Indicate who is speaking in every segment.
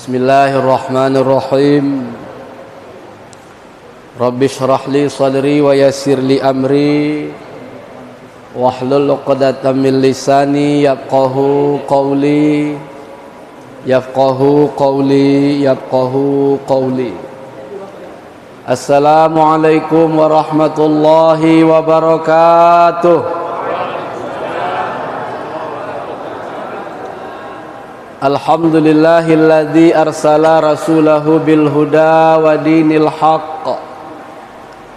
Speaker 1: Bismillahirrahmanirrahim. Rabbi shrah li sadri wa yassir li amri wahlul 'uqdatam min lisani yafqahu qawli Assalamualaikum warahmatullahi wabarakatuh. Alhamdulillahilladzi arsala rasulahu bil huda wa dinil haqq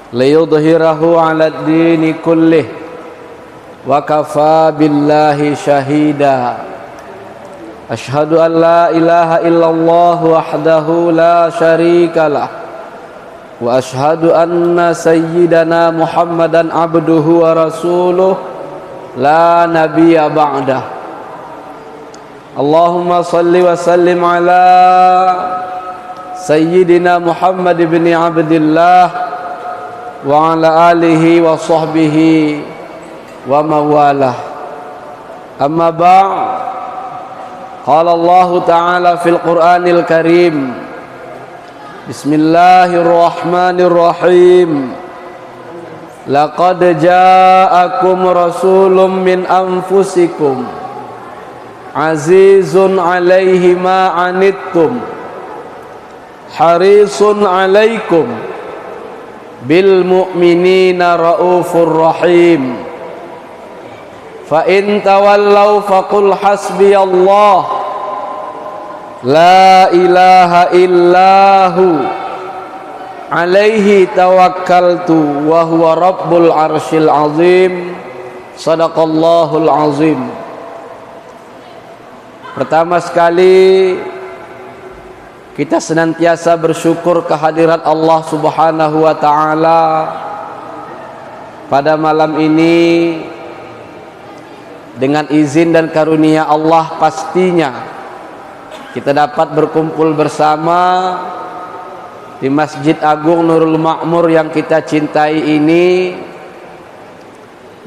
Speaker 1: liyudhhirahu 'alad dini kullih wa kafa billahi shahida. Asyhadu an la ilaha illallah wahdahu la syarikalah wa asyhadu anna sayyidana Muhammadan abduhu wa rasuluh la nabiyya ba'dah. Allahumma salli wa sallim ala sayyidina Muhammad ibn Abdillah wa ala alihi wa sahbihi wa mawalah. Amma ba'd. Qala Allah ta'ala fil Qur'anil Karim. Bismillahirrahmanirrahim. Laqad ja'akum rasulun min anfusikum azizun alaihi ma anittum harisun alaikum bil mu'minina raufur rahim. Fa in tawallaw faqul hasbiyallah la ilaha illahu alaihi tawakkaltu wa huwa rabbul arsyil azim. Sadaqallahul azim. Pertama sekali kita senantiasa bersyukur kehadirat Allah Subhanahu wa ta'ala. Pada malam ini dengan izin dan karunia Allah pastinya kita dapat berkumpul bersama di Masjid Agung Nurul Ma'mur yang kita cintai ini,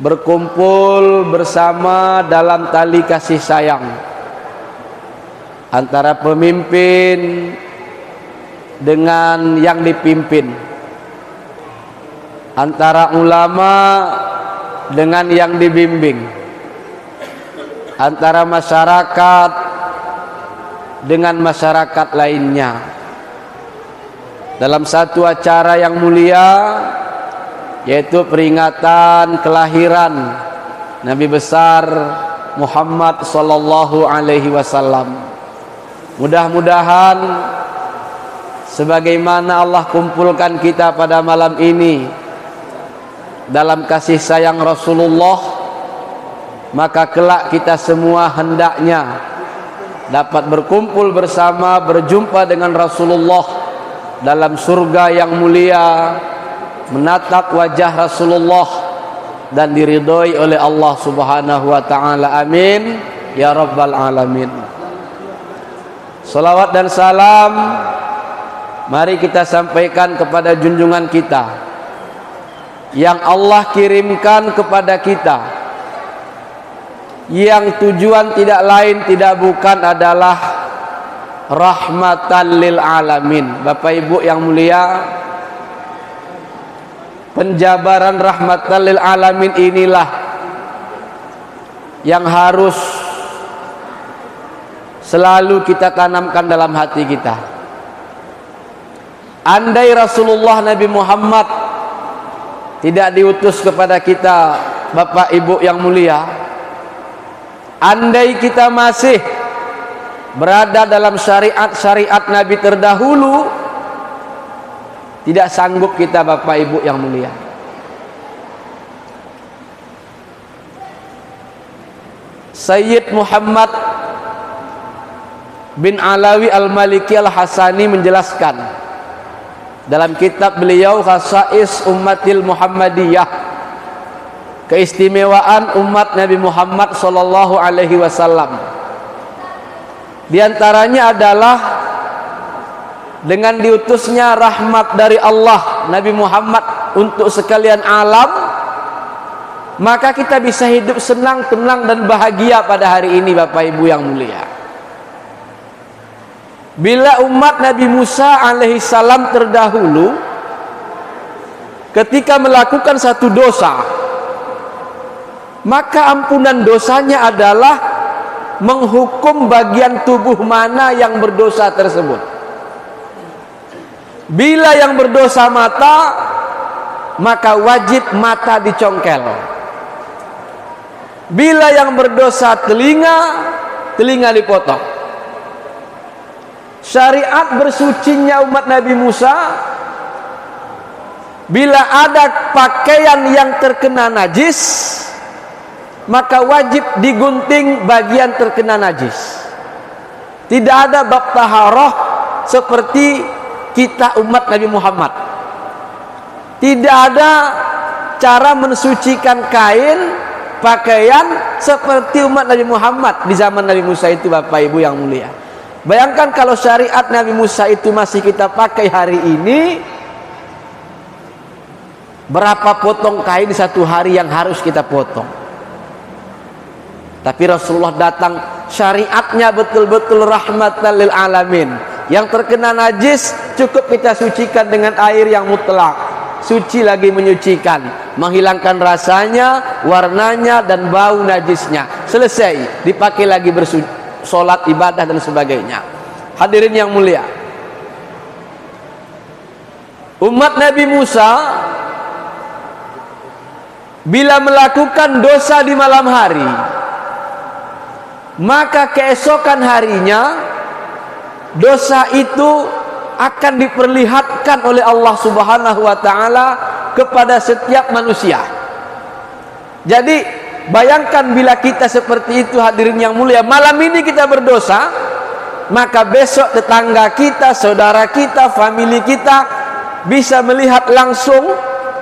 Speaker 1: berkumpul bersama dalam tali kasih sayang antara pemimpin dengan yang dipimpin, antara ulama dengan yang dibimbing, antara masyarakat dengan masyarakat lainnya, dalam satu acara yang mulia, yaitu peringatan kelahiran Nabi besar Muhammad sallallahu alaihi wasallam. Mudah-mudahan sebagaimana Allah kumpulkan kita pada malam ini dalam kasih sayang Rasulullah, maka kelak kita semua hendaknya dapat berkumpul bersama, berjumpa dengan Rasulullah dalam surga yang mulia, menatap wajah Rasulullah dan diridhoi oleh Allah Subhanahu wa ta'ala. Amin ya rabbal alamin. Salawat dan salam mari kita sampaikan kepada junjungan kita yang Allah kirimkan kepada kita, yang tujuan tidak lain tidak bukan adalah rahmatan lil alamin. Bapak Ibu yang mulia, penjabaran rahmatan lil alamin inilah yang harus selalu kita tanamkan dalam hati kita. Andai Rasulullah Nabi Muhammad tidak diutus kepada kita, Bapak Ibu yang mulia, andai kita masih berada dalam syariat-syariat Nabi terdahulu, tidak sanggup kita, Bapak Ibu yang mulia. Sayyid Muhammad bin Alawi Al-Maliki Al-Hasani menjelaskan dalam kitab beliau Khasais Ummatil Muhammadiyah, keistimewaan umat Nabi Muhammad sallallahu alaihi wasallam. Di antaranya adalah dengan diutusnya rahmat dari Allah Nabi Muhammad untuk sekalian alam, maka kita bisa hidup senang, tenang dan bahagia pada hari ini, Bapak Ibu yang mulia. Bila umat Nabi Musa alaihissalam terdahulu ketika melakukan satu dosa, maka ampunan dosanya adalah menghukum bagian tubuh mana yang berdosa tersebut. Bila yang berdosa mata, maka wajib mata dicongkel. Bila yang berdosa telinga, telinga dipotong. Syariat bersucinya umat Nabi Musa, bila ada pakaian yang terkena najis, maka wajib digunting bagian terkena najis. Tidak ada bab taharah seperti kita umat Nabi Muhammad. Tidak ada cara mensucikan kain, pakaian seperti umat Nabi Muhammad di zaman Nabi Musa itu, Bapak Ibu yang mulia. Bayangkan kalau syariat Nabi Musa itu masih kita pakai hari ini, berapa potong kain satu hari yang harus kita potong. Tapi Rasulullah datang, syariatnya betul-betul rahmatan lil alamin. Yang terkena najis cukup kita sucikan dengan air yang mutlak. Suci lagi menyucikan, menghilangkan rasanya, warnanya dan bau najisnya. Selesai, dipakai lagi sholat, ibadah dan sebagainya. Hadirin yang mulia, umat Nabi Musa bila melakukan dosa di malam hari, maka keesokan harinya dosa itu akan diperlihatkan oleh Allah Subhanahu wa taala kepada setiap manusia. Jadi bayangkan bila kita seperti itu, hadirin yang mulia, malam ini kita berdosa, maka besok tetangga kita, saudara kita, famili kita bisa melihat langsung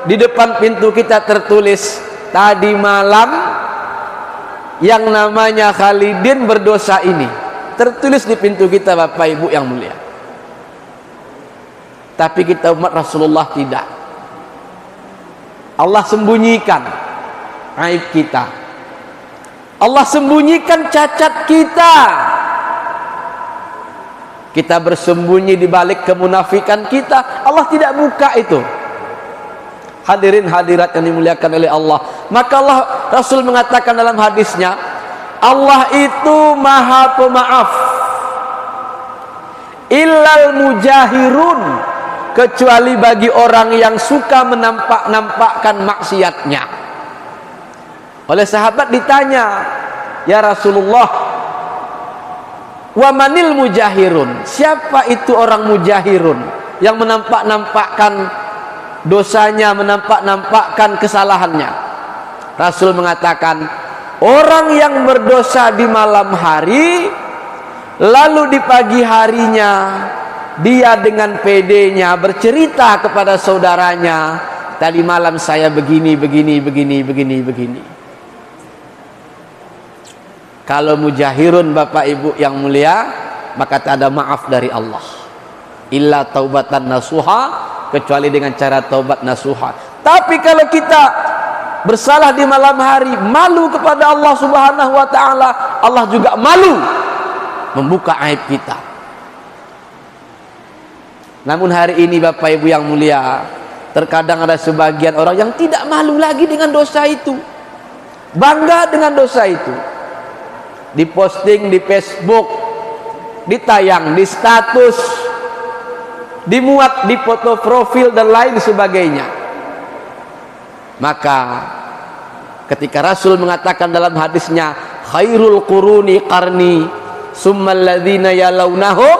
Speaker 1: di depan pintu kita tertulis, tadi malam yang namanya Khalidin berdosa ini. Tertulis di pintu kita, Bapak Ibu yang mulia. Tapi kita umat Rasulullah tidak. Allah sembunyikan aib kita. Allah sembunyikan cacat kita. Kita bersembunyi di balik kemunafikan kita, Allah tidak buka itu. Hadirin hadirat yang dimuliakan oleh Allah. Maka Allah, Rasul mengatakan dalam hadisnya, Allah itu maha pemaaf, illal mujahirun, kecuali bagi orang yang suka menampak-nampakkan maksiatnya. Oleh sahabat ditanya, ya Rasulullah, wa manil mujahirun, siapa itu orang mujahirun yang menampak-nampakkan dosanya, menampak-nampakkan kesalahannya? Rasul mengatakan, orang yang berdosa di malam hari, lalu di pagi harinya dia dengan pedenya bercerita kepada saudaranya, tadi malam saya begini. Kalau mujahirun, Bapak Ibu yang mulia, maka tak ada maaf dari Allah. Illa taubatan nasuha, kecuali dengan cara taubat nasuha. Tapi kalau kita bersalah di malam hari, malu kepada Allah Subhanahu wa taala, Allah juga malu membuka aib kita. Namun hari ini, Bapak Ibu yang mulia, terkadang ada sebagian orang yang tidak malu lagi dengan dosa itu, bangga dengan dosa itu, diposting di Facebook, ditayang di status, dimuat di foto profil dan lain sebagainya. Maka ketika Rasul mengatakan dalam hadisnya, khairul quruni qarni summal ladzina yalawnahum,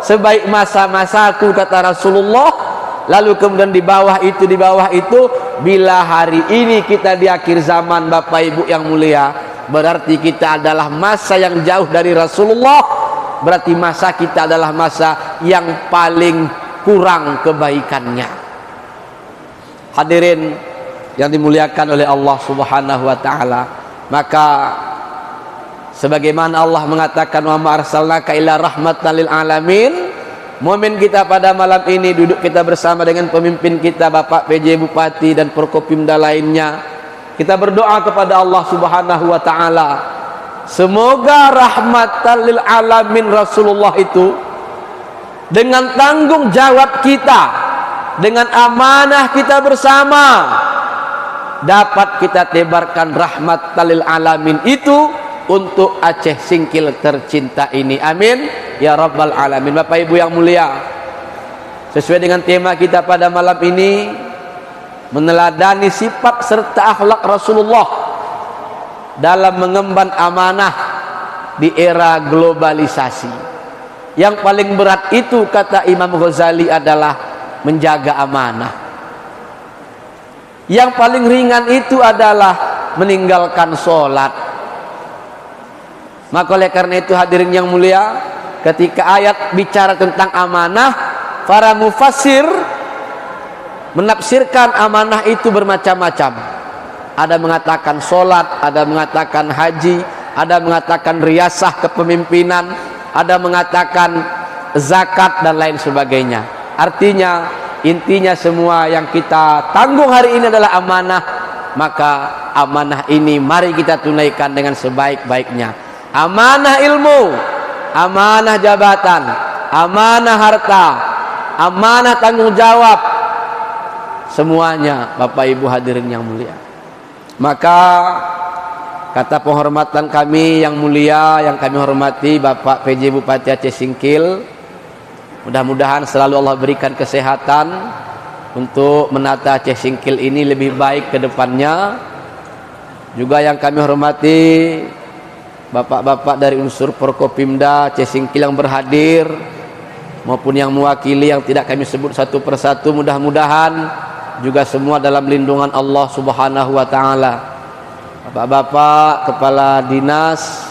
Speaker 1: sebaik masa-masaku, kata Rasulullah, lalu kemudian di bawah itu, bila hari ini kita di akhir zaman, Bapak Ibu yang mulia, berarti kita adalah masa yang jauh dari Rasulullah, berarti masa kita adalah masa yang paling kurang kebaikannya. Hadirin yang dimuliakan oleh Allah Subhanahu wa taala, maka sebagaimana Allah mengatakan, wa ma arsalnaka illa rahmatan lil alamin, momen kita pada malam ini duduk kita bersama dengan pemimpin kita, Bapak PJ Bupati dan Forkopimda lainnya, kita berdoa kepada Allah Subhanahu wa taala, semoga rahmatan lil alamin Rasulullah itu dengan tanggung jawab kita, dengan amanah kita bersama, dapat kita tebarkan rahmat lil alamin itu untuk Aceh Singkil tercinta ini. Amin ya rabbal alamin. Bapak Ibu yang mulia, sesuai dengan tema kita pada malam ini, meneladani sifat serta akhlak Rasulullah dalam mengemban amanah di era globalisasi. Yang paling berat itu, kata Imam Ghazali, adalah menjaga amanah. Yang paling ringan itu adalah meninggalkan sholat. Maka oleh karena itu hadirin yang mulia, ketika ayat bicara tentang amanah, para mufassir menafsirkan amanah itu bermacam-macam. Ada mengatakan sholat, ada mengatakan haji, ada mengatakan riyasah kepemimpinan, ada mengatakan zakat dan lain sebagainya. Artinya, intinya semua yang kita tanggung hari ini adalah amanah. Maka amanah ini mari kita tunaikan dengan sebaik-baiknya. Amanah ilmu, amanah jabatan, amanah harta, amanah tanggung jawab, semuanya Bapak Ibu hadirin yang mulia. Maka kata penghormatan kami yang mulia, yang kami hormati Bapak PJ Bupati Aceh Singkil, mudah-mudahan selalu Allah berikan kesehatan untuk menata Aceh Singkil ini lebih baik ke depannya. Juga yang kami hormati Bapak-bapak dari unsur Forkopimda Aceh Singkil yang berhadir, maupun yang mewakili yang tidak kami sebut satu persatu, mudah-mudahan juga semua dalam lindungan Allah Subhanahu wa taala. Bapak-bapak kepala dinas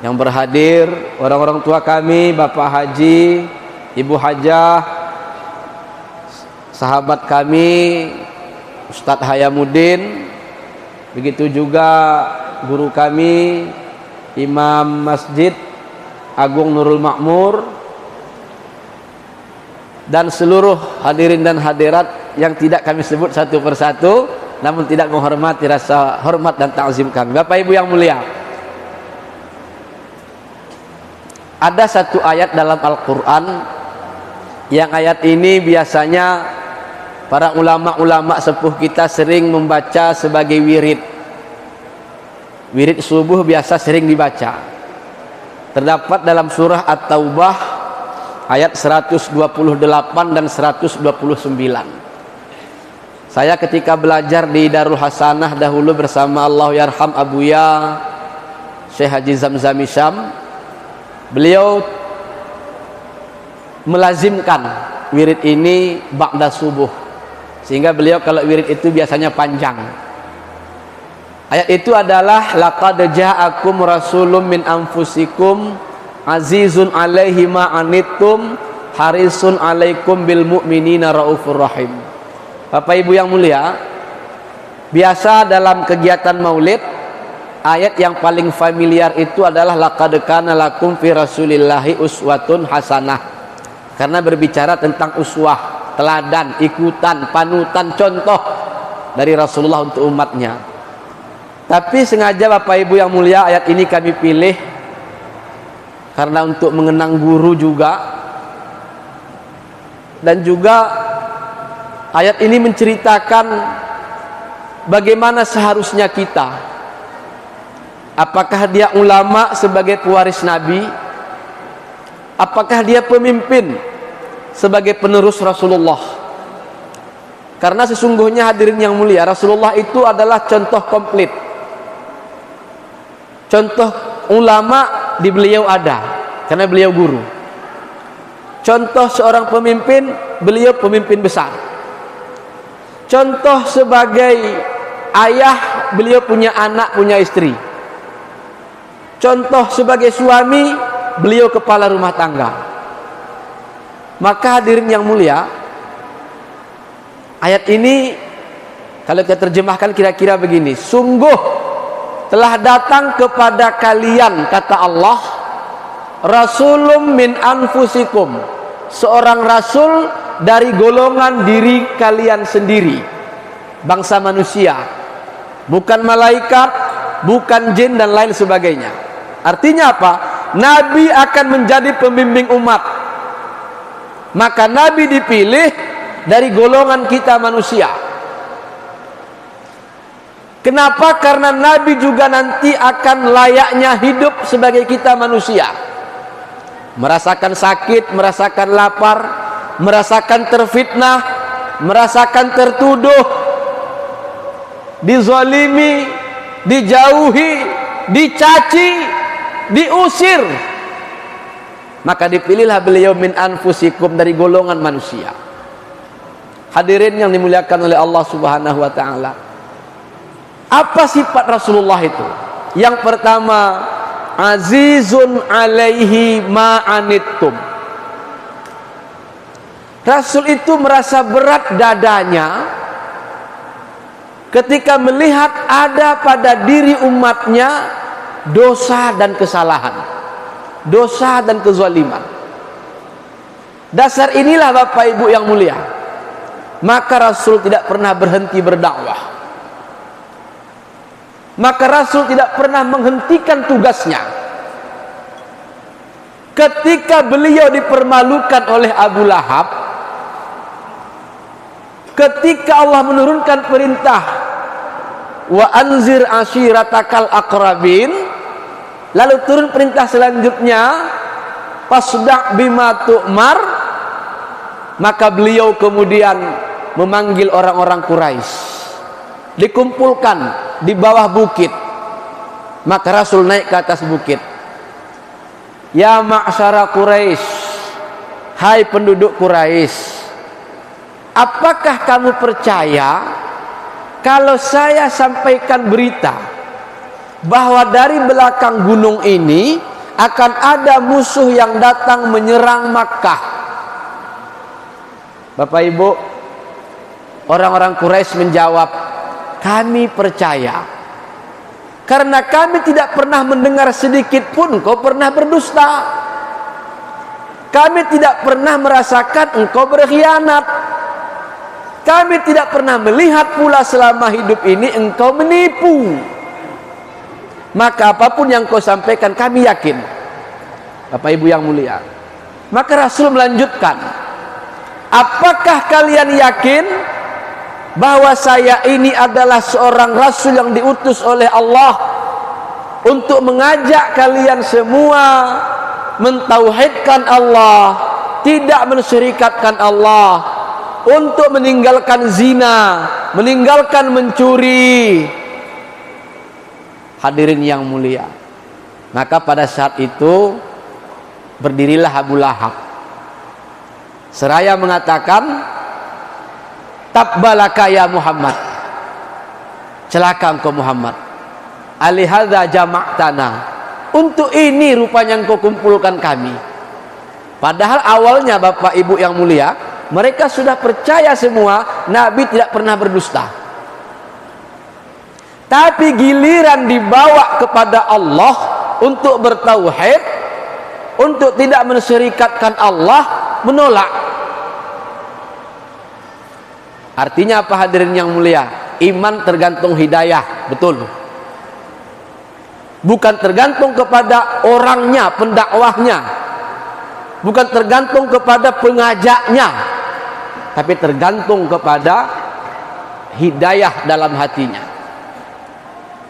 Speaker 1: yang berhadir, orang-orang tua kami, Bapak Haji, Ibu Hajah, sahabat kami Ustadz Hayamuddin, begitu juga guru kami Imam Masjid Agung Nurul Makmur, dan seluruh hadirin dan hadirat yang tidak kami sebut satu persatu, namun tidak menghormati rasa hormat dan ta'zim kami. Bapak Ibu yang mulia, ada satu ayat dalam Al-Quran yang ayat ini biasanya para ulama-ulama sepuh kita sering membaca sebagai wirid. Wirid subuh biasa sering dibaca. Terdapat dalam surah At-Taubah ayat 128 dan 129. Saya ketika belajar di Darul Hasanah dahulu bersama Allah yarham Abuya Syekh Haji Zamzam Isyam, beliau melazimkan wirid ini ba'da subuh, sehingga beliau kalau wirid itu biasanya panjang. Ayat itu adalah laqad ja'akum rasulun min anfusikum azizun alaihi ma anittum harisun alaikum bil mu'minina raufur rahim. Bapak Ibu yang mulia, biasa dalam kegiatan maulid, ayat yang paling familiar itu adalah laqad kana lakum fi rasulillahi uswatun hasanah, karena berbicara tentang uswah, teladan, ikutan, panutan, contoh dari Rasulullah untuk umatnya. Tapi sengaja Bapak Ibu yang mulia, ayat ini kami pilih karena untuk mengenang guru juga, dan juga ayat ini menceritakan bagaimana seharusnya kita. Apakah dia ulama sebagai pewaris Nabi? Apakah dia pemimpin sebagai penerus Rasulullah? Karena sesungguhnya hadirin yang mulia, Rasulullah itu adalah contoh komplit. Contoh ulama di beliau ada, karena beliau guru. Contoh seorang pemimpin, beliau pemimpin besar. Contoh sebagai ayah, beliau punya anak, punya istri. Contoh sebagai suami, beliau kepala rumah tangga. Maka hadirin yang mulia, ayat ini kalau kita terjemahkan kira-kira begini: sungguh telah datang kepada kalian, kata Allah, rasulun min anfusikum, seorang rasul dari golongan diri kalian sendiri, bangsa manusia, bukan malaikat, bukan jin dan lain sebagainya. Artinya apa? Nabi akan menjadi pembimbing umat. Maka Nabi dipilih dari golongan kita manusia. Kenapa? Karena Nabi juga nanti akan layaknya hidup sebagai kita manusia, merasakan sakit, merasakan lapar, merasakan terfitnah, merasakan tertuduh, dizalimi, dijauhi, dicaci, diusir. Maka dipilihlah beliau min anfusikum, dari golongan manusia. Hadirin yang dimuliakan oleh Allah Subhanahu wa taala. Apa sifat Rasulullah itu? Yang pertama, azizun alaihi ma'anittum. Rasul itu merasa berat dadanya ketika melihat ada pada diri umatnya dosa dan kesalahan, dosa dan kezaliman. Dasar inilah Bapak Ibu yang mulia, maka Rasul tidak pernah berhenti berdakwah. Maka Rasul tidak pernah menghentikan tugasnya. Ketika beliau dipermalukan oleh Abu Lahab, ketika Allah menurunkan perintah wa anzir ashiratakal aqrabin, lalu turun perintah selanjutnya fasda' bima tu'mar, maka beliau kemudian memanggil orang-orang Quraisy, dikumpulkan di bawah bukit. Maka Rasul naik ke atas bukit. Ya ma'syara Quraisy, hai penduduk Quraisy, apakah kamu percaya kalau saya sampaikan berita bahwa dari belakang gunung ini akan ada musuh yang datang menyerang Makkah? Bapak Ibu, orang-orang Quraisy menjawab, kami percaya, karena kami tidak pernah mendengar sedikit pun kau pernah berdusta. Kami tidak pernah merasakan engkau berkhianat. Kami tidak pernah melihat pula selama hidup ini engkau menipu. Maka apapun yang kau sampaikan kami yakin. Bapak Ibu yang mulia, maka Rasul melanjutkan, apakah kalian yakin bahwa saya ini adalah seorang Rasul yang diutus oleh Allah untuk mengajak kalian semua mentauhidkan Allah, tidak mensyirikatkan Allah, untuk meninggalkan zina, meninggalkan mencuri. Hadirin yang mulia, maka pada saat itu berdirilah Abu Lahab seraya mengatakan, tabbalaka ya Muhammad, celaka engkau Muhammad, alihadza jama'tana, untuk ini rupanya engkau kumpulkan kami. Padahal awalnya Bapak Ibu yang mulia, mereka sudah percaya semua Nabi tidak pernah berdusta. Tapi giliran dibawa kepada Allah untuk bertauhid, untuk tidak mensyirikatkan Allah, menolak. Artinya apa hadirin yang mulia? Iman tergantung hidayah, betul. Bukan tergantung kepada orangnya, pendakwahnya. Bukan tergantung kepada pengajaknya. Tapi tergantung kepada hidayah dalam hatinya.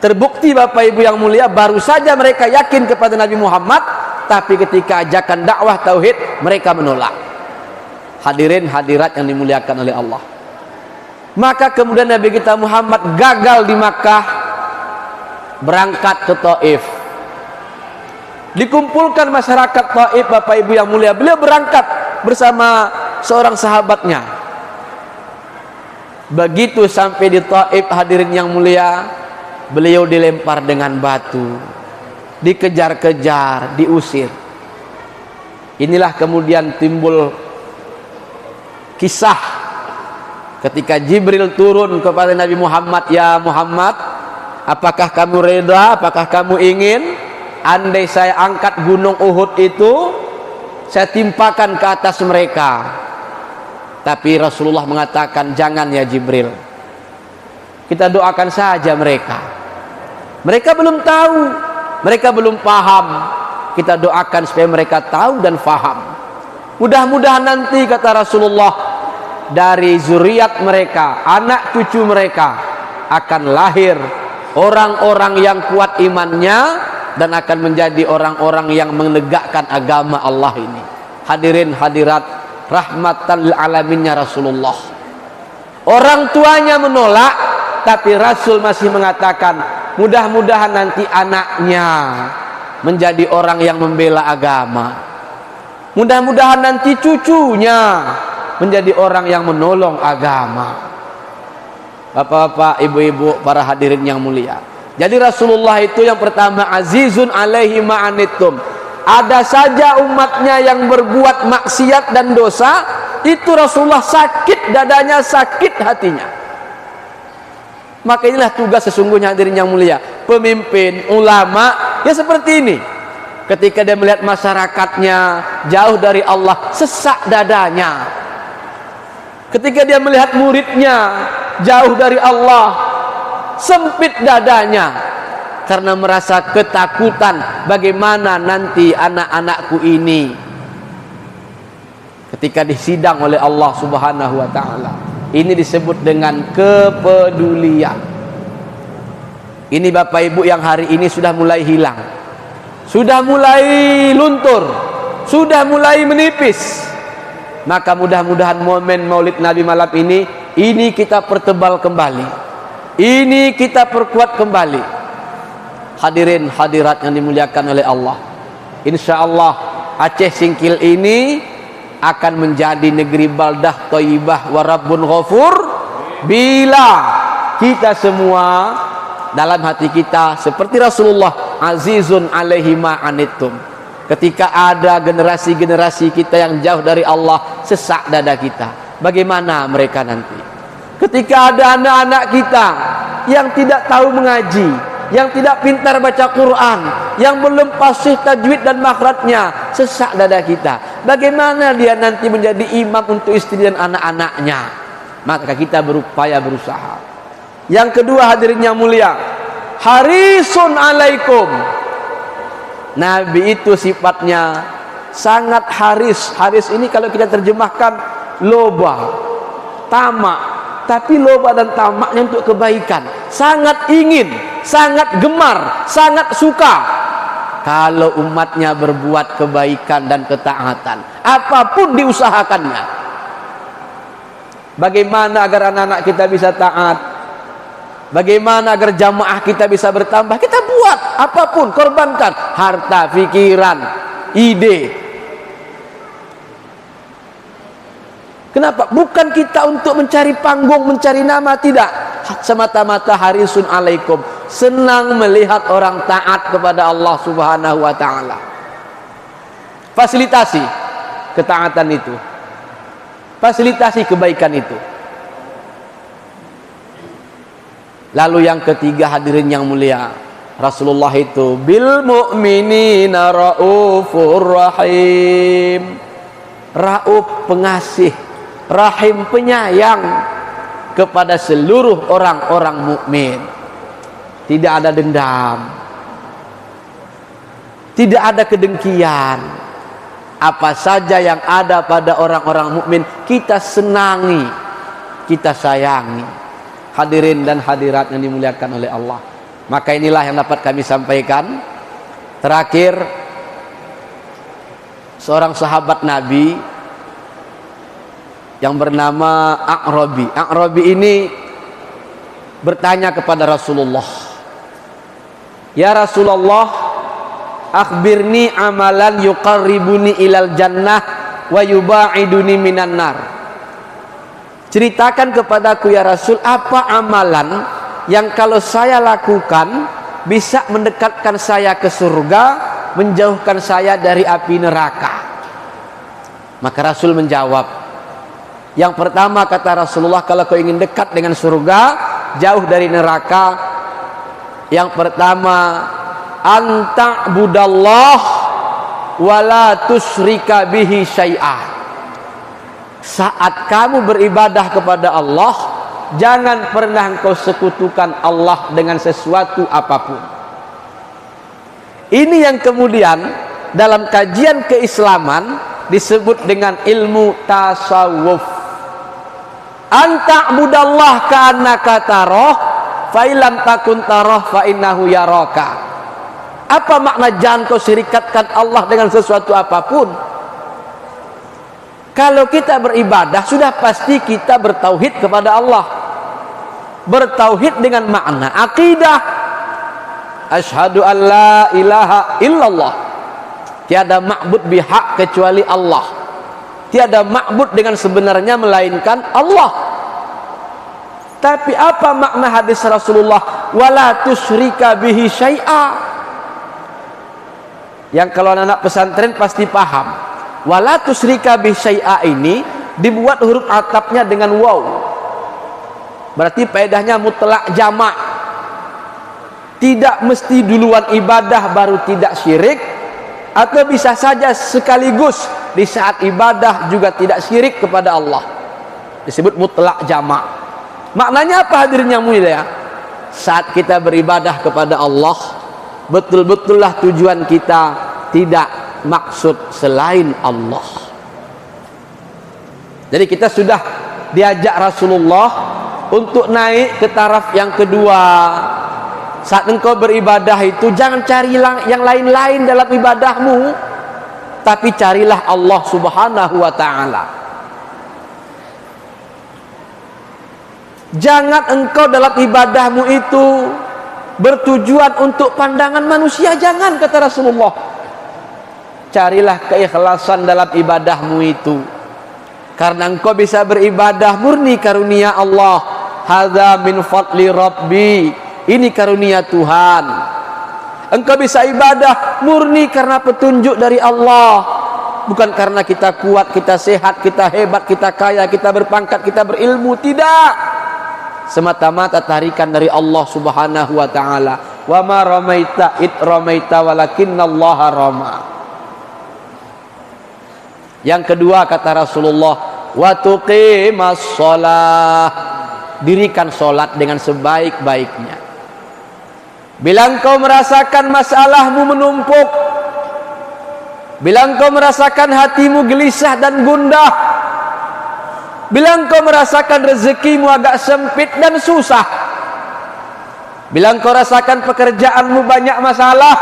Speaker 1: Terbukti Bapak Ibu yang mulia, baru saja mereka yakin kepada Nabi Muhammad, tapi ketika ajakan dakwah tauhid, mereka menolak. Hadirin hadirat yang dimuliakan oleh Allah. Maka kemudian Nabi kita Muhammad gagal di Makkah, berangkat ke Taif. Dikumpulkan masyarakat Taif Bapak Ibu yang mulia, beliau berangkat bersama seorang sahabatnya. Begitu sampai di Taif hadirin yang mulia, beliau dilempar dengan batu, dikejar-kejar, diusir. Inilah kemudian timbul kisah ketika Jibril turun kepada Nabi Muhammad, ya Muhammad, apakah kamu reda, apakah kamu ingin andai saya angkat gunung Uhud itu, saya timpakan ke atas mereka? Tapi Rasulullah mengatakan, jangan ya Jibril, kita doakan saja mereka. Mereka belum tahu, mereka belum paham, kita doakan supaya mereka tahu dan paham. Mudah-mudahan nanti, kata Rasulullah, dari zuriat mereka, anak cucu mereka akan lahir orang-orang yang kuat imannya dan akan menjadi orang-orang yang menegakkan agama Allah ini. Hadirin hadirat rahmatan lil alaminnya Rasulullah. Orang tuanya menolak, tapi Rasul masih mengatakan, mudah-mudahan nanti anaknya menjadi orang yang membela agama. Mudah-mudahan nanti cucunya menjadi orang yang menolong agama. Bapak-bapak, ibu-ibu, para hadirin yang mulia. Jadi Rasulullah itu yang pertama, azizun alaihi ma'anittum. Ada saja umatnya yang berbuat maksiat dan dosa, itu Rasulullah sakit dadanya, sakit hatinya. Maka inilah tugas sesungguhnya, hadirin yang mulia, pemimpin, ulama, ya seperti ini. Ketika dia melihat masyarakatnya jauh dari Allah, sesak dadanya. Ketika dia melihat muridnya jauh dari Allah, sempit dadanya, karena merasa ketakutan bagaimana nanti anak-anakku ini ketika disidang oleh Allah Subhanahu wa ta'ala. Ini disebut dengan kepedulian. Ini Bapak Ibu yang hari ini sudah mulai hilang, sudah mulai luntur, sudah mulai menipis. Maka mudah-mudahan momen Maulid Nabi malam ini kita pertebal kembali, ini kita perkuat kembali. Hadirin hadirat yang dimuliakan oleh Allah, insya Allah Aceh Singkil ini akan menjadi negeri baldah thayyibah wa rabbun ghafur, bila kita semua dalam hati kita seperti Rasulullah, azizun alaihi ma'anittum. Ketika ada generasi-generasi kita yang jauh dari Allah, sesak dada kita. Bagaimana mereka nanti? Ketika ada anak-anak kita yang tidak tahu mengaji, yang tidak pintar baca Quran, yang belum fasih tajwid dan makhrajnya, sesak dada kita. Bagaimana dia nanti menjadi imam untuk istri dan anak-anaknya? Maka kita berupaya, berusaha. Yang kedua, hadirin yang mulia, harisun alaikum. Nabi itu sifatnya sangat haris. Haris ini kalau kita terjemahkan loba, tamak. Tapi loba dan tamaknya untuk kebaikan. Sangat ingin, sangat gemar, sangat suka kalau umatnya berbuat kebaikan dan ketaatan, apapun diusahakannya. Bagaimana agar anak-anak kita bisa taat? Bagaimana agar jamaah kita bisa bertambah? Kita buat apapun, korbankan harta, pikiran, ide. Kenapa? Bukan kita untuk mencari panggung, mencari nama, tidak. Semata-mata harisun alaikum, senang melihat orang taat kepada Allah Subhanahu wa ta'ala. Fasilitasi ketaatan itu, fasilitasi kebaikan itu. Lalu yang ketiga, hadirin yang mulia, Rasulullah itu bil mu'minina raufur rahim. Rauf pengasih, rahim penyayang kepada seluruh orang-orang mukmin. Tidak ada dendam, tidak ada kedengkian. Apa saja yang ada pada orang-orang mukmin kita senangi, kita sayangi. Hadirin dan hadirat yang dimuliakan oleh Allah. Maka inilah yang dapat kami sampaikan. Terakhir, seorang sahabat Nabi yang bernama A'rabi. A'rabi ini bertanya kepada Rasulullah, ya Rasulullah, akhbirni amalan yuqarribuni ilal jannah wa yuba'iduni minan nar. Ceritakan kepadaku ya Rasul, apa amalan yang kalau saya lakukan bisa mendekatkan saya ke surga, menjauhkan saya dari api neraka. Maka Rasul menjawab, yang pertama kata Rasulullah, kalau kau ingin dekat dengan surga, jauh dari neraka, yang pertama, anta'budallah wala tusyrika bihi syai'ah. Saat kamu beribadah kepada Allah, jangan pernah engkau sekutukan Allah dengan sesuatu apapun. Ini yang kemudian dalam kajian keislaman disebut dengan ilmu tasawuf. Anta'budallah ka'annaka tarah fa illam takun tarah fa innahu yaraka. Apa makna jangan kau syirikatkan Allah dengan sesuatu apapun? Kalau kita beribadah sudah pasti kita bertauhid kepada Allah. Bertauhid dengan makna akidah. Asyhadu an la ilaha illallah. Tiada ma'bud bihak kecuali Allah. Tiada ma'bud dengan sebenarnya melainkan Allah. Tapi apa makna hadis Rasulullah? Wala tusyrika bihi syai'a. Yang kalau anak pesantren pasti paham. Wala tusyrika bihi syai'a ini dibuat huruf atapnya dengan waw. Berarti faedahnya mutlak jamak. Tidak mesti duluan ibadah baru tidak syirik, atau bisa saja sekaligus di saat ibadah juga tidak syirik kepada Allah. Disebut mutlak jamak. Maknanya apa hadirin yang mulia? Saat kita beribadah kepada Allah, betul-betullah tujuan kita tidak maksud selain Allah. Jadi kita sudah diajak Rasulullah untuk naik ke taraf yang kedua. Saat engkau beribadah itu jangan cari yang lain-lain dalam ibadahmu, tapi carilah Allah Subhanahu wa ta'ala. Jangan engkau dalam ibadahmu itu bertujuan untuk pandangan manusia, jangan, kata Rasulullah. Carilah keikhlasan dalam ibadahmu itu, karena engkau bisa beribadah murni karunia Allah. Hadza min fadli rabbi, ini karunia Tuhan. Engkau bisa ibadah murni karena petunjuk dari Allah, bukan karena kita kuat, kita sehat, kita hebat, kita kaya, kita berpangkat, kita berilmu. Tidak, semata-mata tarikan dari Allah Subhanahu wa ta'ala. Wa ma ramaita id ramaita walakinnallaha rama. Yang kedua kata Rasulullah, wa tuqimas shalah, dirikan salat dengan sebaik-baiknya. Bila engkau merasakan masalahmu menumpuk, bila engkau merasakan hatimu gelisah dan gundah, bila engkau merasakan rezekimu agak sempit dan susah, bila engkau rasakan pekerjaanmu banyak masalah,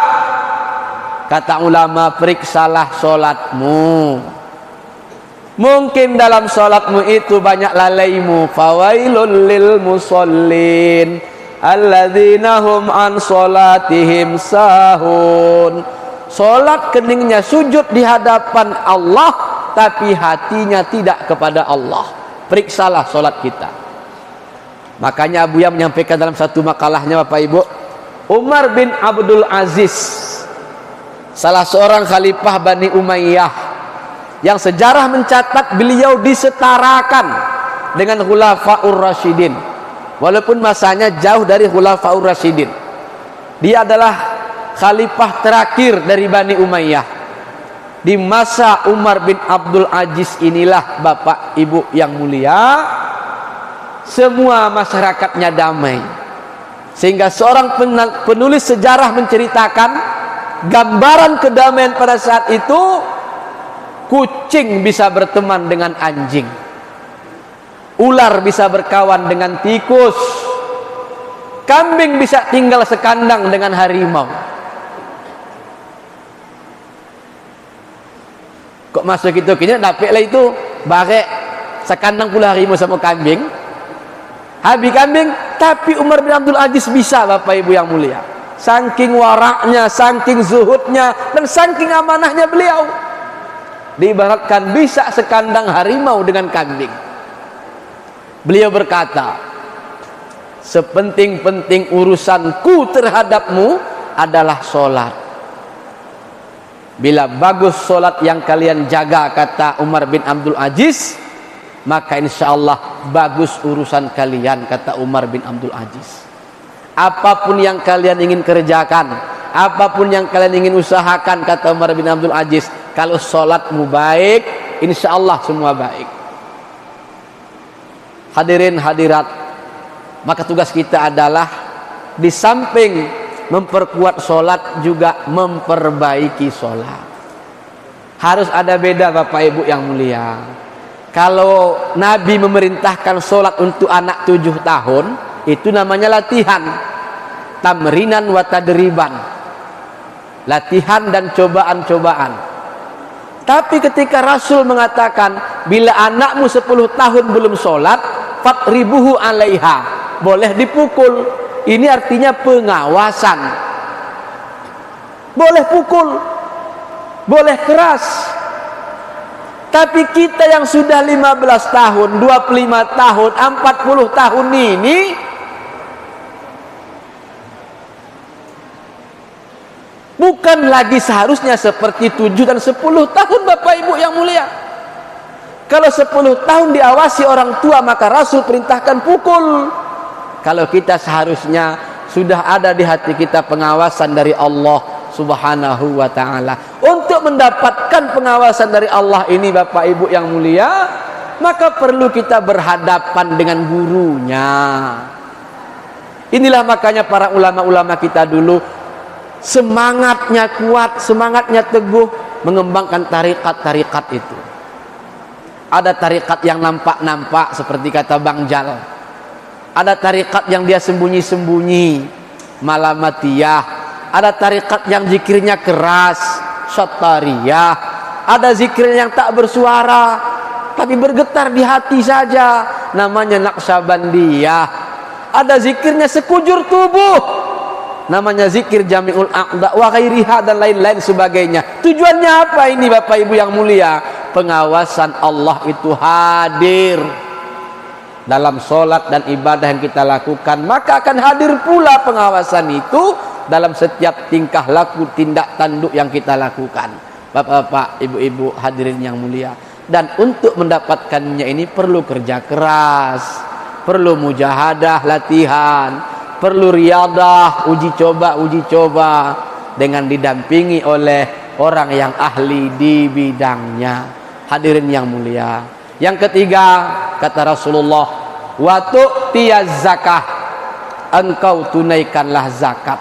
Speaker 1: kata ulama, periksalah salatmu. Mungkin dalam salatmu itu banyak lalaimu. Fawailul lil musallin alladzina hum an salatihim sahun. Salat keningnya sujud di hadapan Allah, tapi hatinya tidak kepada Allah. Periksalah salat kita. Makanya Abuya menyampaikan dalam satu makalahnya, Bapak Ibu, Umar bin Abdul Aziz, salah seorang khalifah Bani Umayyah, yang sejarah mencatat beliau disetarakan dengan Khulafaur Rasyidin, walaupun masanya jauh dari Khulafaur Rasyidin. Dia adalah khalifah terakhir dari Bani Umayyah. Di masa Umar bin Abdul Aziz inilah, Bapak Ibu yang mulia, semua masyarakatnya damai. Sehingga seorang penulis sejarah menceritakan gambaran kedamaian pada saat itu. Kucing bisa berteman dengan anjing, ular bisa berkawan dengan tikus, kambing bisa tinggal sekandang dengan harimau. Kok masuk itu kini dapet lah itu barek sekandang pula harimau sama kambing, habis kambing. Tapi Umar bin Abdul Aziz bisa, Bapak Ibu yang mulia, saking waraknya, saking zuhudnya, dan saking amanahnya beliau. Diibaratkan bisa sekandang harimau dengan kambing. Beliau berkata, sepenting-penting urusanku terhadapmu adalah solat. Bila bagus solat yang kalian jaga, kata Umar bin Abdul Aziz, maka insya Allah bagus urusan kalian, kata Umar bin Abdul Aziz. Apapun yang kalian ingin kerjakan, apapun yang kalian ingin usahakan, kata Umar bin Abdul Aziz, kalau sholatmu baik, insya Allah semua baik. Hadirin hadirat, maka tugas kita adalah di samping memperkuat sholat, juga memperbaiki sholat. Harus ada beda Bapak Ibu yang mulia. Kalau Nabi memerintahkan sholat untuk anak 7 tahun, itu namanya latihan, tamrinan wa tadriban, latihan dan cobaan-cobaan. Tapi ketika Rasul mengatakan, bila anakmu 10 tahun belum sholat, fatribuhu alaiha, boleh dipukul. Ini artinya pengawasan. Boleh pukul, boleh keras. Tapi kita yang sudah 15 tahun, 25 tahun, 40 tahun ini, bukan lagi seharusnya seperti 7 dan 10 tahun Bapak Ibu yang mulia. Kalau 10 tahun diawasi orang tua, maka Rasul perintahkan pukul. Kalau kita seharusnya sudah ada di hati kita pengawasan dari Allah Subhanahu wa ta'ala. Untuk mendapatkan pengawasan dari Allah ini Bapak Ibu yang mulia, maka perlu kita berhadapan dengan gurunya. Inilah makanya para ulama-ulama kita dulu semangatnya kuat, semangatnya teguh mengembangkan tarikat-tarikat itu. Ada tarikat yang nampak-nampak seperti kata Bang Jal. Ada tarikat yang dia sembunyi-sembunyi, malamatiyah. Ada tarikat yang zikirnya keras, syatariyah. Ada zikir yang tak bersuara, tapi bergetar di hati saja, namanya Naqsabandiyah. Ada zikirnya sekujur tubuh, namanya zikir Jami'ul Aqda wa ghairiha dan lain-lain sebagainya. Tujuannya apa ini Bapak Ibu yang mulia? Pengawasan Allah itu hadir dalam sholat dan ibadah yang kita lakukan, maka akan hadir pula pengawasan itu dalam setiap tingkah laku, tindak tanduk yang kita lakukan. Bapak-bapak, ibu-ibu hadirin yang mulia, dan untuk mendapatkannya ini perlu kerja keras, perlu mujahadah, latihan, perlu riyadah, uji coba dengan didampingi oleh orang yang ahli di bidangnya. Hadirin yang mulia, yang ketiga kata Rasulullah, wa tu'tiyaz zakah, engkau tunaikanlah zakat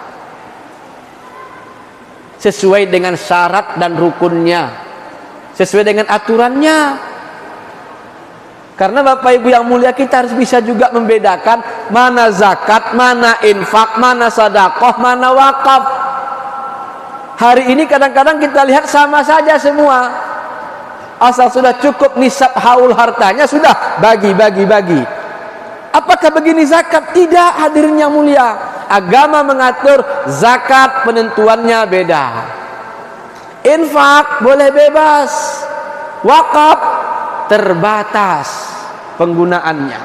Speaker 1: sesuai dengan syarat dan rukunnya, sesuai dengan aturannya. Karena Bapak Ibu yang mulia, kita harus bisa juga membedakan mana zakat, mana infak, mana sedekah, mana wakaf. Hari ini kadang-kadang kita lihat sama saja semua. Asal sudah cukup nisab haul hartanya, sudah bagi. Apakah begini zakat? Tidak, hadirin yang mulia. Agama mengatur zakat, penentuannya beda. Infak boleh bebas, wakaf terbatas penggunaannya.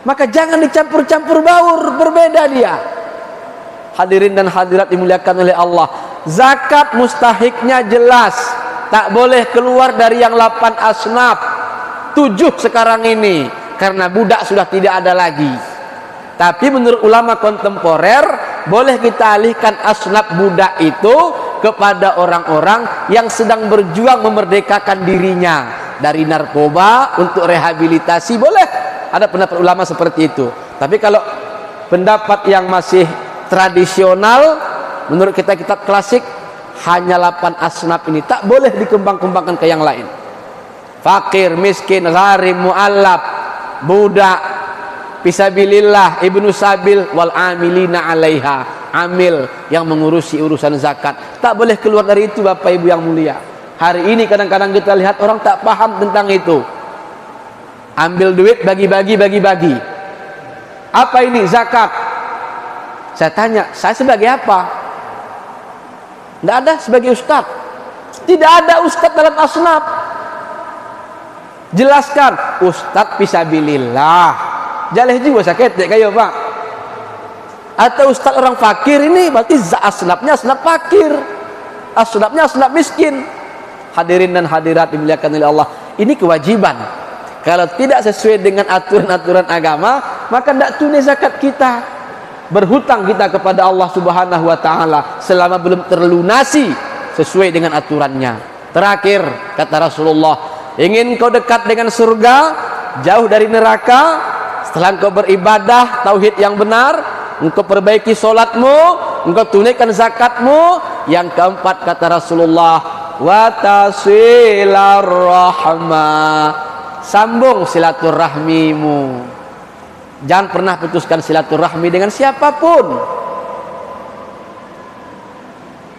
Speaker 1: Maka jangan dicampur-campur baur, berbeda dia. Hadirin dan hadirat dimuliakan oleh Allah, zakat mustahiknya jelas, tak boleh keluar dari yang 8 asnaf. 7 sekarang ini, karena budak sudah tidak ada lagi. Tapi menurut ulama kontemporer, boleh kita alihkan asnaf budak itu kepada orang-orang yang sedang berjuang memerdekakan dirinya dari narkoba untuk rehabilitasi. Boleh, ada pendapat ulama seperti itu. Tapi kalau pendapat yang masih tradisional, menurut kita kitab klasik, hanya 8 asnaf ini, tak boleh dikembang-kembangkan ke yang lain. Fakir, miskin, gharim, mu'allab, budak, fisabilillah, ibnu sabil, wal amilina alaiha, amil yang mengurusi urusan zakat. Tak boleh keluar dari itu Bapak Ibu yang mulia. Hari ini kadang-kadang kita lihat orang tak paham tentang itu. Ambil duit, bagi-bagi. Apa ini zakat? Saya tanya, saya sebagai apa? Tidak ada sebagai ustaz. Tidak ada ustaz dalam asnaf. Jelaskan, ustaz fisabilillah. Jaleh juga sakit kayo Pak. Atau ustaz orang fakir, ini berarti asnafnya asnaf fakir, asnafnya asnaf miskin. Hadirin dan hadirat dimuliakan oleh Allah, ini kewajiban. Kalau tidak sesuai dengan aturan-aturan agama, maka tidak tunai zakat kita. Berhutang kita kepada Allah Subhanahu wa ta'ala selama belum terlunasi sesuai dengan aturannya. Terakhir kata Rasulullah, ingin kau dekat dengan surga, jauh dari neraka, setelah engkau beribadah tauhid yang benar, engkau perbaiki solatmu, engkau tunaikan zakatmu. Yang keempat kata Rasulullah, wa tasilar rahmah. Sambung silaturahmimu. Jangan pernah putuskan silaturahmi dengan siapapun,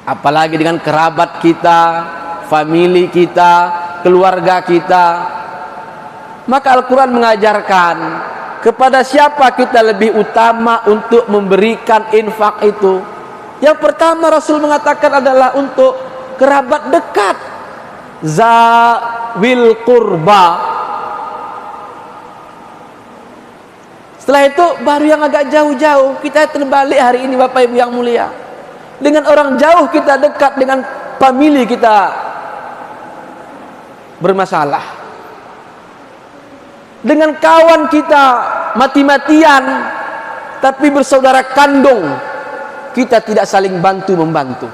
Speaker 1: apalagi dengan kerabat kita, famili kita, keluarga kita. Maka Al-Quran mengajarkan kepada siapa kita lebih utama untuk memberikan infak itu. Yang pertama Rasul mengatakan adalah untuk kerabat dekat, zawil qurba. Setelah itu baru yang agak jauh-jauh. Kita terbalik hari ini Bapak Ibu yang mulia. Dengan orang jauh kita dekat, dengan famili kita bermasalah, dengan kawan kita mati-matian tapi bersaudara kandung, kita tidak saling bantu-membantu.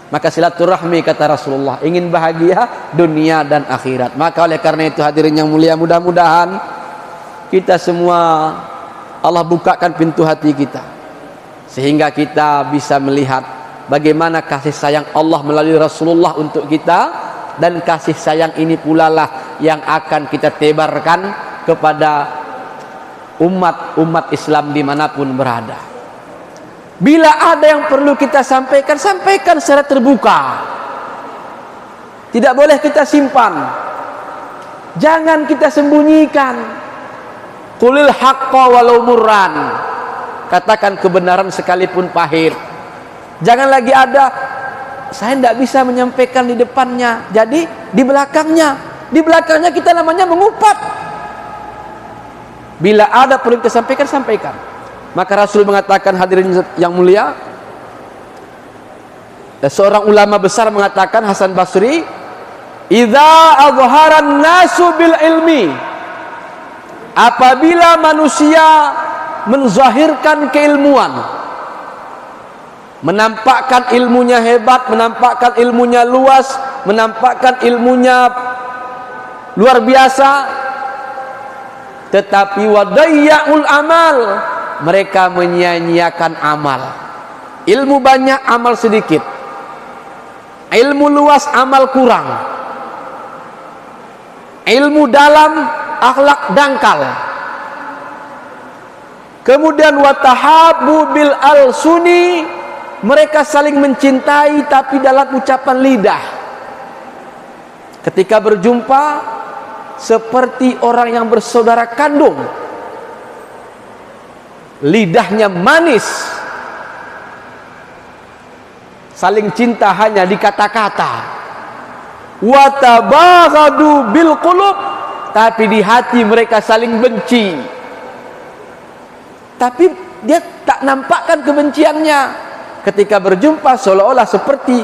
Speaker 1: Maka silaturahmi, kata Rasulullah, ingin bahagia dunia dan akhirat. Maka oleh karena itu hadirin yang mulia, mudah-mudahan kita semua Allah bukakan pintu hati kita sehingga kita bisa melihat bagaimana kasih sayang Allah melalui Rasulullah untuk kita, dan kasih sayang ini pula lah yang akan kita tebarkan kepada umat Islam dimanapun berada. Bila ada yang perlu kita sampaikan, sampaikan secara terbuka. Tidak boleh kita simpan, jangan kita sembunyikan. Qulil haqqa walau murran. Katakan kebenaran sekalipun pahit. Jangan lagi ada, saya tidak bisa menyampaikan di depannya, jadi di belakangnya. Di belakangnya kita namanya mengupat. Bila ada perlu kita sampaikan, sampaikan. Maka Rasul mengatakan, hadirin yang mulia, seorang ulama besar mengatakan, Hasan Basri, idza azharan nasu bil ilmi, apabila manusia menzahirkan keilmuan, menampakkan ilmunya hebat, menampakkan ilmunya luas, menampakkan ilmunya luar biasa, tetapi wadayyaul amal, mereka menyia-nyiakan amal. Ilmu banyak, amal sedikit. Ilmu luas, amal kurang. Ilmu dalam, akhlak dangkal. Kemudian watahabu bil al-suni, mereka saling mencintai tapi dalam ucapan lidah. Ketika berjumpa seperti orang yang bersaudara kandung, lidahnya manis, saling cinta hanya di kata-kata. Watabaghadu bil qulub, tapi di hati mereka saling benci. Tapi dia tak nampakkan kebenciannya. Ketika berjumpa seolah-olah seperti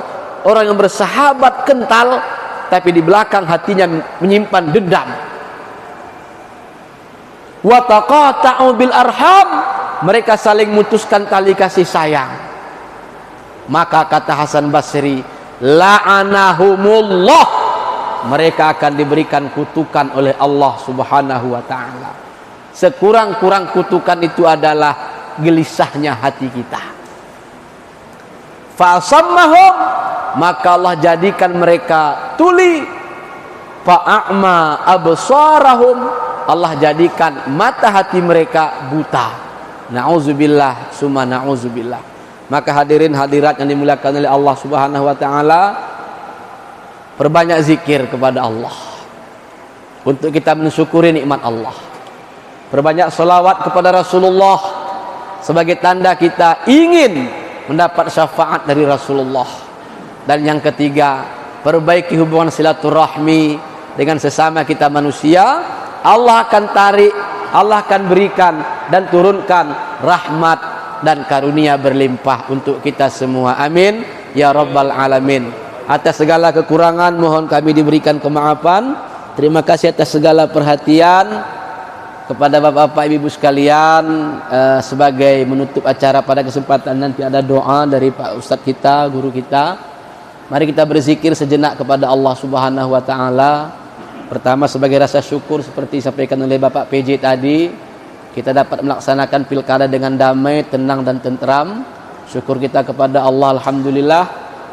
Speaker 1: orang yang bersahabat kental, tapi di belakang hatinya menyimpan dendam. Wa taqata'u bil arham, mereka saling memutuskan tali kasih sayang. Maka kata Hasan Basri, la'anahumullah, mereka akan diberikan kutukan oleh Allah Subhanahu wa taala. Sekurang-kurang kutukan itu adalah gelisahnya hati kita. Fa'asammahum, maka Allah jadikan mereka tuli. Fa'a'ma absarahum, Allah jadikan mata hati mereka buta. Na'udzubillah summa na'udzubillah. Maka hadirin hadirat yang dimuliakan oleh Allah Subhanahu wa taala, perbanyak zikir kepada Allah untuk kita mensyukuri nikmat Allah. Perbanyak salawat kepada Rasulullah sebagai tanda kita ingin mendapat syafaat dari Rasulullah. Dan yang ketiga, perbaiki hubungan silaturahmi dengan sesama kita manusia. Allah akan tarik, Allah akan berikan dan turunkan rahmat dan karunia berlimpah untuk kita semua. Amin ya rabbal alamin. Atas segala kekurangan mohon kami diberikan kemaafan. Terima kasih atas segala perhatian. Kepada bapak-bapak ibu sekalian, sebagai menutup acara pada kesempatan nanti ada doa dari Pak Ustadz kita, guru kita. Mari kita berzikir sejenak kepada Allah Subhanahu wa taala. Pertama sebagai rasa syukur seperti disampaikan oleh Bapak PJ tadi, kita dapat melaksanakan pilkada dengan damai, tenang dan tentram. Syukur kita kepada Allah, alhamdulillah.